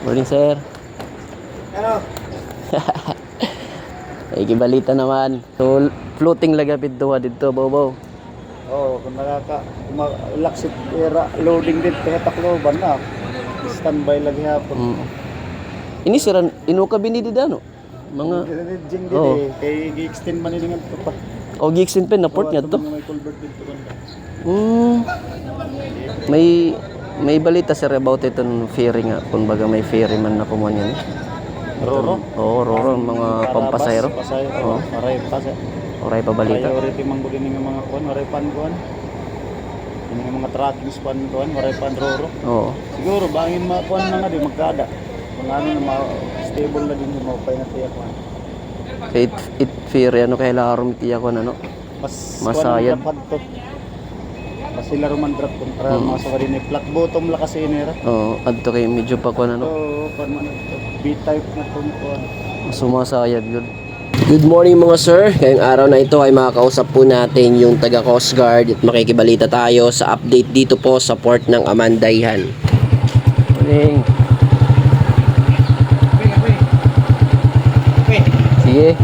Morning, sir. Ano? Ay, kibalita naman. So, floating lagapit duwa dito, bobo. Oo, kung laksit era loading din kaya takloban na. Standby lagi hapon. Ini siran inuka binidi dano. Mga Jing Oo. din kay gi-extend man ningan to pa. gigsin pen na port nga to. May culvert dito banda. May balita sir about itong ferry nga. Kumbaga may ferry man na kumuha niyan. Roro? Oo, roro. Mga pampasayro. Oo, maray pa sa. Oray pa balita. Priority man gud nga mga kuan, maray pan kuan. Ini nga mga tracking span kuan, maray pan roro. Oo. Siguro bangin makuan na nga di magkada. Kung ano na stable na din yung mapay na tiyak kuan. It ferry ano kay larom tiya ko ano. Masayad. Mas sila roman drop kontra mga sa rin flat bottom la kasi inera. Oo, adto kay medyo pa ko ano. So, kan man B-type na to kuan. Sumasayad yun. Good morning mga sir. Ngayong araw na ito ay makakausap po natin yung taga Coast Guard at makikibalita tayo sa update dito po sa port ng Amandayhan. Morning. Sige.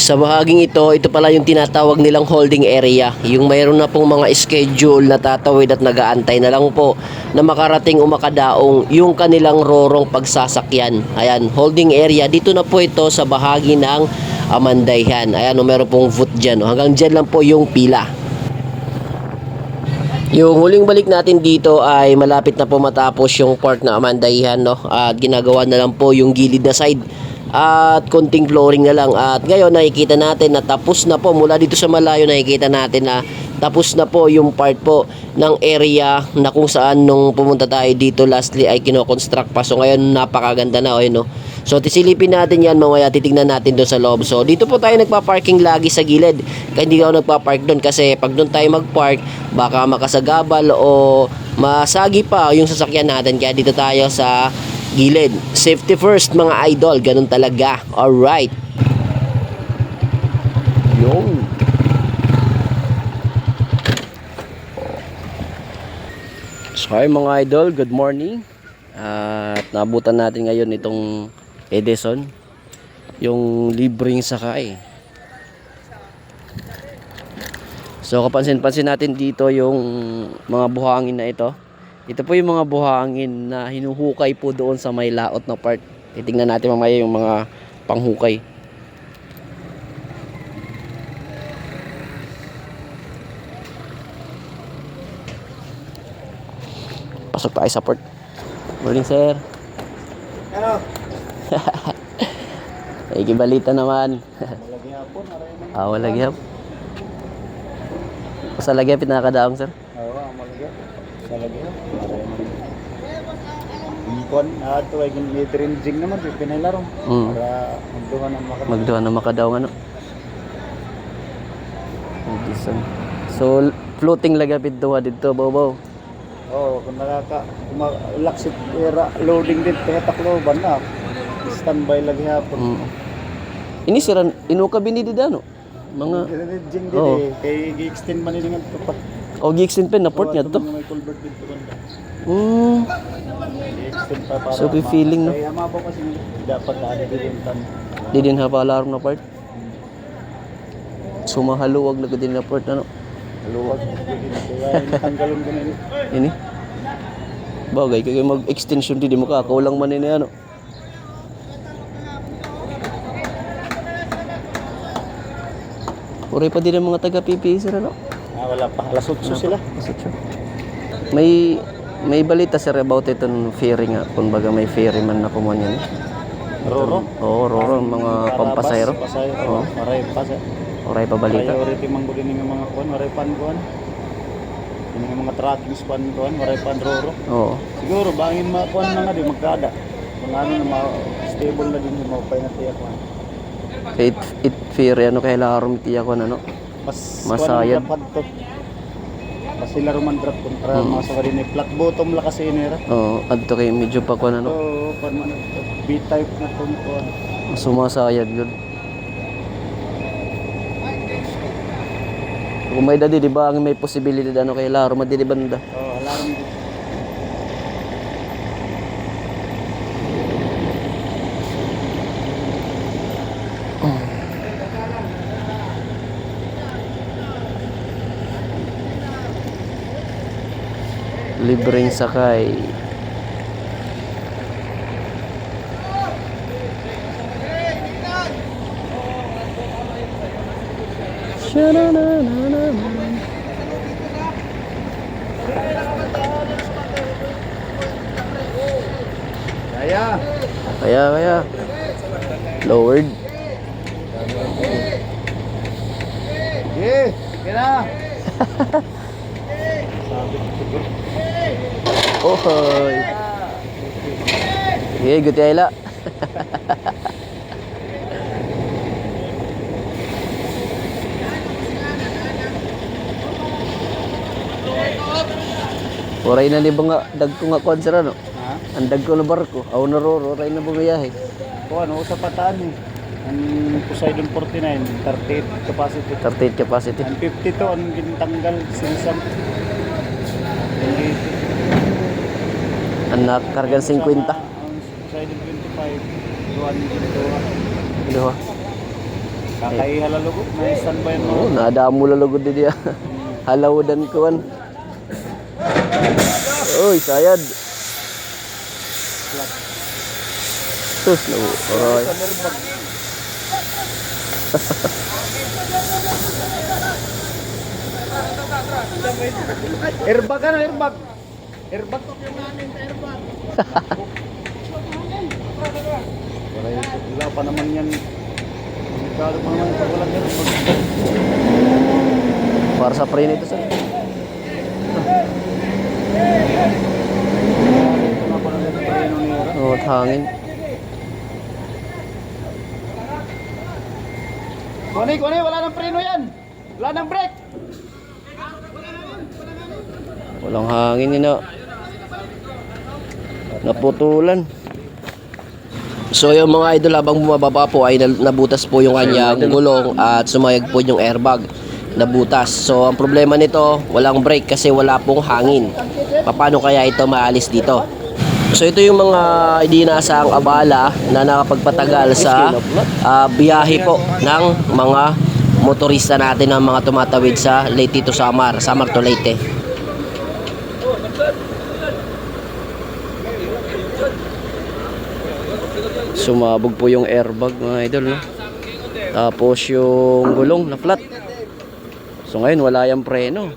Sa bahaging ito pala yung tinatawag nilang holding area. Yung mayroon na pong mga schedule na tatawid at nagaantay na lang po na makarating o makadaong yung kanilang rorong pagsasakyan. Ayan, holding area. Dito na po ito sa bahagi ng Amandayhan. Ayan, meron pong foot dyan. Hanggang dyan lang po yung pila. Yung huling balik natin dito ay malapit na po matapos yung port na Amandayhan, no? At ginagawa na lang po yung gilid na side at konting flooring na lang. At ngayon nakikita natin na tapos na po, mula dito sa malayo nakikita natin na tapos na po yung part po ng area na kung saan nung pumunta tayo dito lastly ay kino-construct pa. So ngayon napakaganda na, no? So tisilipin natin yan, mamaya titignan natin doon sa loob. So dito po tayo nagpa-parking lagi sa gilid. Kaya hindi ako nagpa-park doon kasi pag doon tayo mag-park baka makasagabal o masagi pa yung sasakyan natin. Kaya dito tayo sa gilid. Safety first mga idol, ganun talaga. Alright. Yung so hi mga idol, good morning. At nabutan natin ngayon itong Edison, yung libreng sakay. So kapansin-pansin natin dito yung mga buhangin na ito. Ito po yung mga buhangin na hinuhukay po doon sa may laot na part. Titingnan natin mamaya yung mga panghukay. Pasok tayo sa port. Morning, sir. Ano? Ay, kibalita naman. Malagi hapon, aray man. Walagi hap. Sa lagi hap, pinakadaang, sir. Oo, malagi. Malagi hapon. Kuan ato ay gin naman pinailarong para magduhan ang makadaw. Magduhan ang makadaw ano. Edison. So floating lagapit duwa dito, bobo. Oo, kung laksit era loading din kaya takloban na. Standby lagi hapon. Ini siran inuka binidi dano. Mga Jing Oo. din kay gi-extend man ningan to pa. gigsin pen na port nga to. May culvert dito banda. I-extend pa para So, feeling, no? kaya mabaw kasi dapat ada din tan. Di din hapa alarm na part. Sumahaluwag na din na port ano. Luwag kaya natanggalon ko na ni. Ini. Bagay kay mag-extension di mo ka kulang man ini ano. Uri pa din ang mga taga PPC ano. Wala pa alas 8 sila. May balita sir about itong ferry nga. Kumbaga may ferry man na kumuha niyan. Roro? Oo, roro. Mga pampasayro. Oo, maray pa sa. Oray pa balita. Priority man gud nga mga kuan, maray pan kuan. Ini nga mga tracking span kuan, maray pan roro. Oo. Siguro bangin makuan na nga di magkada. Kung ano na stable na din yung mapay na tiyak kuan. It ferry ano kay larom tiya ko ano. Masayad. Mas sila roman drop kontra mga sa rin flat bottom la kasi inera. Oo, adto kay medyo pa ko ano. So, kan man B-type na to kuan. Sumasayad yun. Kung may dadi, di ba, ang may posibilidad ano kay Laro, madidibanda. Oh, alarm din. Libreng sakay. Kaya. Kaya. Lowered. Sige, sige na. Ohoy. Sige, guti ayla. Oray na ni ba nga, dag ko nga kwan sir ano? Ha? Ang dag ko na barko, aw na roro, oray na bumayahe. O ano, sa pataan eh. Ang Poseidon 49, 38 capacity. 38 capacity. Ang 52, ang gintanggal, sinsam. Ang nakargan 50. Ang Poseidon 25, 2 Ano ha? Kakaihalalogo, may standby mo. Oo, nadamo lalugod din diya. Halawadan ko an. Uy, sayad. Sus, no. Oray. Airbag ano, airbag? Airbag to yung namin, airbag. Wala pa naman yan. Delikado pa naman pag walang airbag. Para sa pre nito sir. Ito na pa naman sa preno ni Ora. Oh, at hangin. Kuni, wala nang preno yan. Wala nang brake. Walang hangin yun na. Naputulan. So yung mga idol, habang bumababa po ay nabutas po yung kanyang gulong at sumayag po yung airbag. Nabutas. So ang problema nito, walang brake kasi wala pong hangin. Paano kaya ito maalis dito? So ito yung mga hindi inaasahang abala na nakapagpatagal sa biyahe po ng mga motorista natin, ng mga tumatawid sa Leyte to Samar to Leyte. Sumabog po yung airbag mga idol, no? Tapos yung gulong na flat. So ngayon wala yung preno.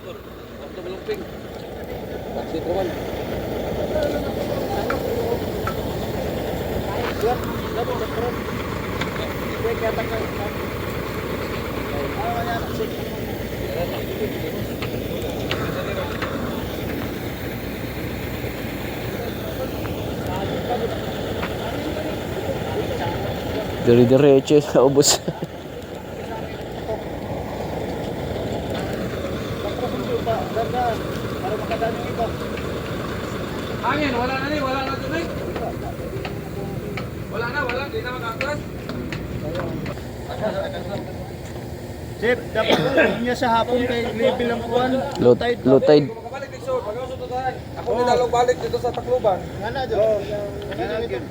Dire-diretso sa ubos. Hangin, wala na wala na tubig. Wala, di na makaklas. Sir, dapat niya sa hapon kay level ang kuwan. Low tide. Kabalik dito, pag-usod tutuhan. Ako nilalog balik dito sa Tacloban. Ngana jo. Ngana gyud.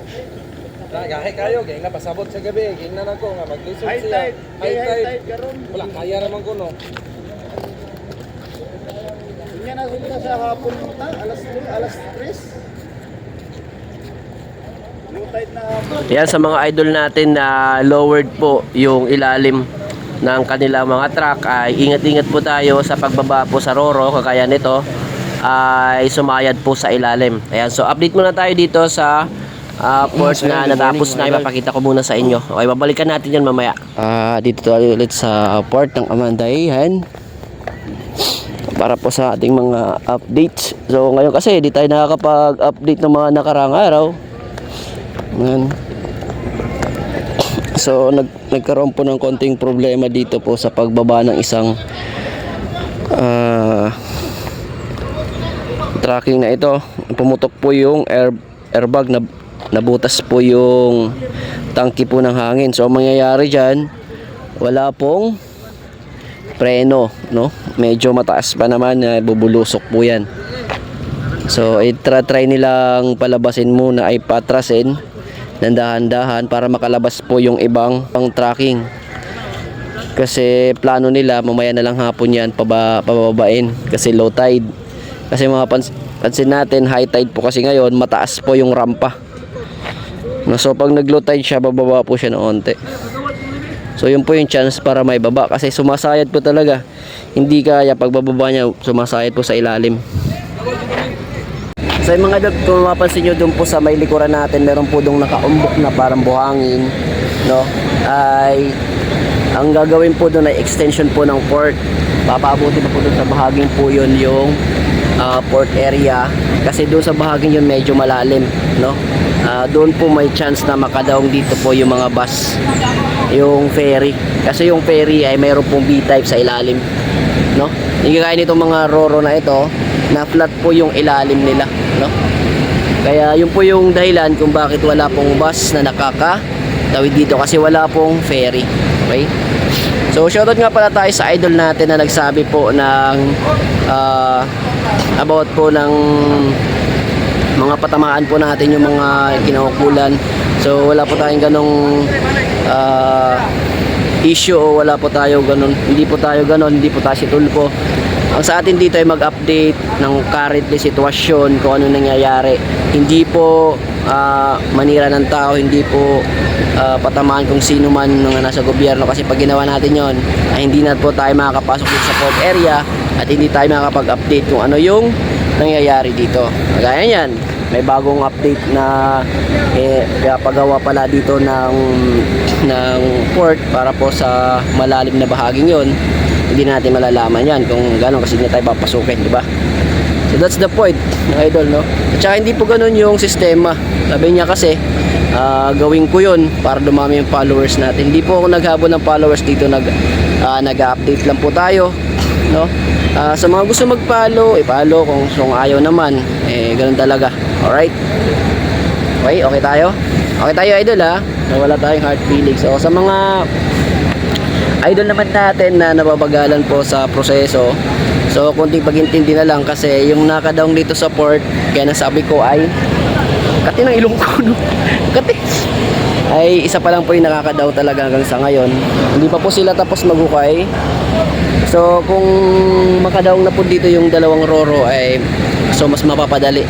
Gahe kayo, gay na pasabot sa gabi, gay na nako nga maglisod High siya. tide, high tide karon. Wala kaya naman ko no. Niya na sunta sa hapon ta, alas 3. Low tide na hapon. Yan sa mga idol natin na lowered po yung ilalim ng kanilang mga truck, ay ingat-ingat po tayo sa pagbaba po sa Roro. Kagaya nito ay sumayad po sa ilalim. Ayan, so update muna tayo dito sa port na natapos na. Ipapakita ko muna sa inyo. Okay, babalikan natin yan mamaya. Dito tayo ulit sa port ng Amandahihan para po sa ating mga updates. So ngayon kasi di tayo nakakapag-update ng mga nakaraang araw. Ayan. So nagkaroon po ng konting problema dito po sa pagbaba ng isang tracking na ito. Pumutok po yung airbag, na nabutas po yung tangke po ng hangin. So ang mangyayari dyan, wala pong preno, no? Medyo mataas pa naman, bubulusok po yan. So try nilang palabasin muna, ay patrasin ng dahan-dahan para makalabas po yung ibang pang tracking. Kasi plano nila mamaya na lang hapon yan pababain kasi low tide. Kasi mga pansin natin, high tide po kasi ngayon, mataas po yung rampa. No, so pag nag low tide siya, bababa po siya ng onte. So yun po yung chance para may baba kasi sumasayad po talaga. Hindi kaya pagbababa niya, sumasayad po sa ilalim. So yung mga idol, kung mapapansin nyo doon po sa may likuran natin, meron po doon nakaumbok na parang buhangin, no? Ay ang gagawin po doon ay extension po ng port. Papaabuti na po doon sa bahaging po yun yung port area kasi doon sa bahaging yun medyo malalim, no? Doon po may chance na makadaong dito po yung mga bus, yung ferry, kasi yung ferry ay mayroon pong B-type sa ilalim, no? Hindi kaya nitong mga roro na ito na flat po yung ilalim nila, no? Kaya yun po yung dahilan kung bakit wala pong bus na nakakatawid dito kasi wala pong ferry. Okay? So shoutout nga pala tayo sa idol natin na nagsabi po ng about po ng mga patamaan po natin yung mga kinaukulan. So wala po tayong ganong issue o wala po tayo ganon, hindi po tayo si Tulpo. Ang sa atin dito ay mag-update ng currently sitwasyon kung ano nangyayari. Hindi po manira ng tao, hindi po patamaan kung sino man ng nasa gobyerno kasi pag ginawa natin yon ay hindi na po tayo makakapasok dito sa port area at hindi tayo makakapag-update kung ano yung nangyayari dito. Kagaya yan, may bagong update na pagawa pala dito ng port para po sa malalim na bahaging yon. Hindi natin malalaman yan kung gano'n kasi na tayo papasukin, di ba? So that's the point, mga idol, no? At saka hindi po gano'n yung sistema. Sabi niya kasi, gawin ko yun para dumami yung followers natin. Hindi po ako naghabol ng followers dito, nag-update lang po tayo, no? Sa mga gusto mag-follow, i-follow. Kung ayaw naman, gano'n talaga. Alright? Okay tayo? Okay tayo, idol, ha? Wala tayong hard feelings. So sa mga idol naman natin na nababagalan po sa proseso, so kunting pag-intindi na lang kasi yung nakadaong dito sa port, kaya nasabi ko ay kati ng ilong ko, no? Kati ay isa pa lang po yung nakakadaw talaga hanggang sa ngayon. Hindi pa po sila tapos maghukay. So kung makadaong na po dito yung dalawang roro ay so mas mapapadali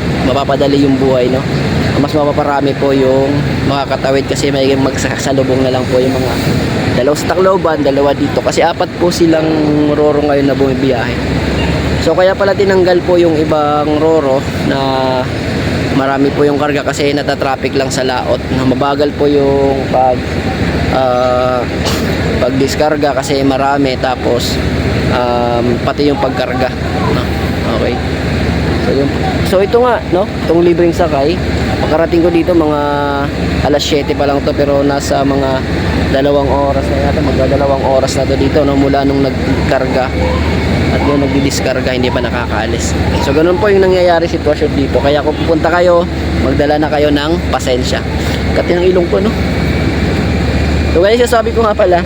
yung buhay, no? Mas mapaparami po yung makakatawid kasi may magsasalubong na lang po yung mga dalawa sa Tacloban, dalawa dito kasi apat po silang roro ngayon na bumibiyahe. So kaya pala tinanggal po yung ibang roro na marami po yung karga kasi natatraffic lang sa laot, na mabagal po yung pagdiskarga kasi marami, tapos pati yung pagkarga, no? Okay. So ito nga, no, itong libreng sakay, pagkarating ko dito mga alas 7 pa lang to, pero nasa mga 2 oras na yata, magdadalawang oras na to dito, no, mula nung nagkarga at yung nagdidiskarga hindi pa nakakaalis. So ganun po yung nangyayari sitwasyon dito. Kaya kung pupunta kayo, magdala na kayo ng pasensya. Kati ng ilong ko, no? So guys, sabi ko nga pala,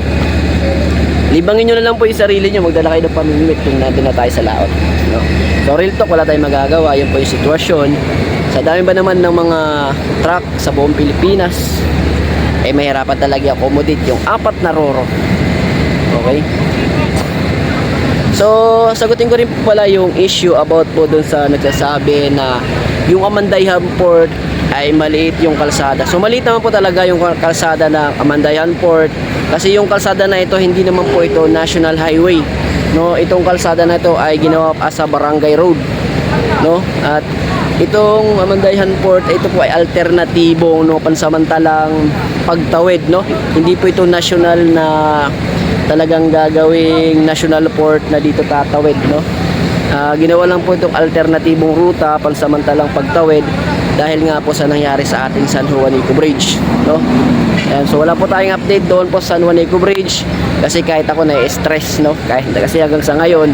libangin nyo na lang po yung sarili nyo, magdala kayo ng pamimit kung nandun na tayo sa laot, no? So real talk, wala tayong magagawa, yun po yung sitwasyon. Sa dami ba naman ng mga truck sa buong Pilipinas, mahirapan talaga i-accommodate yung 4 na roro. Okay? So sagutin ko rin po pala yung issue about po dun sa nagsasabi na yung Amandayhan Port ay maliit yung kalsada. So maliit naman po talaga yung kalsada ng Amandayhan Port kasi yung kalsada na ito hindi naman po ito national highway, no? Itong kalsada na ito ay ginawa as a barangay road, no? At itong Amandayhan Port, ito po ay alternatibong, no, pansamantalang pagtawid, no? Hindi po ito national na talagang gagawing national port na dito tatawid, no? Ginawa lang po itong alternatibong ruta pansamantalang pagtawid dahil nga po sa nangyari sa ating San Juanico Bridge, no? Ayan, so wala po tayong update doon po sa San Juanico Bridge kasi kahit ako na-stress, no? Kasi hanggang sa ngayon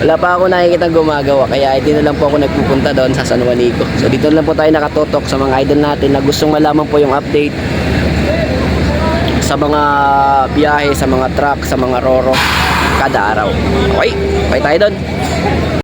wala pa ako nakikita gumagawa, kaya hindi na lang po ako nagpupunta doon sa San Juanico. So dito na lang po tayo nakatutok sa mga idol natin na gustong malaman po yung update sa mga biyahe, sa mga truck, sa mga roro. kada araw. Okay, bye tayo doon.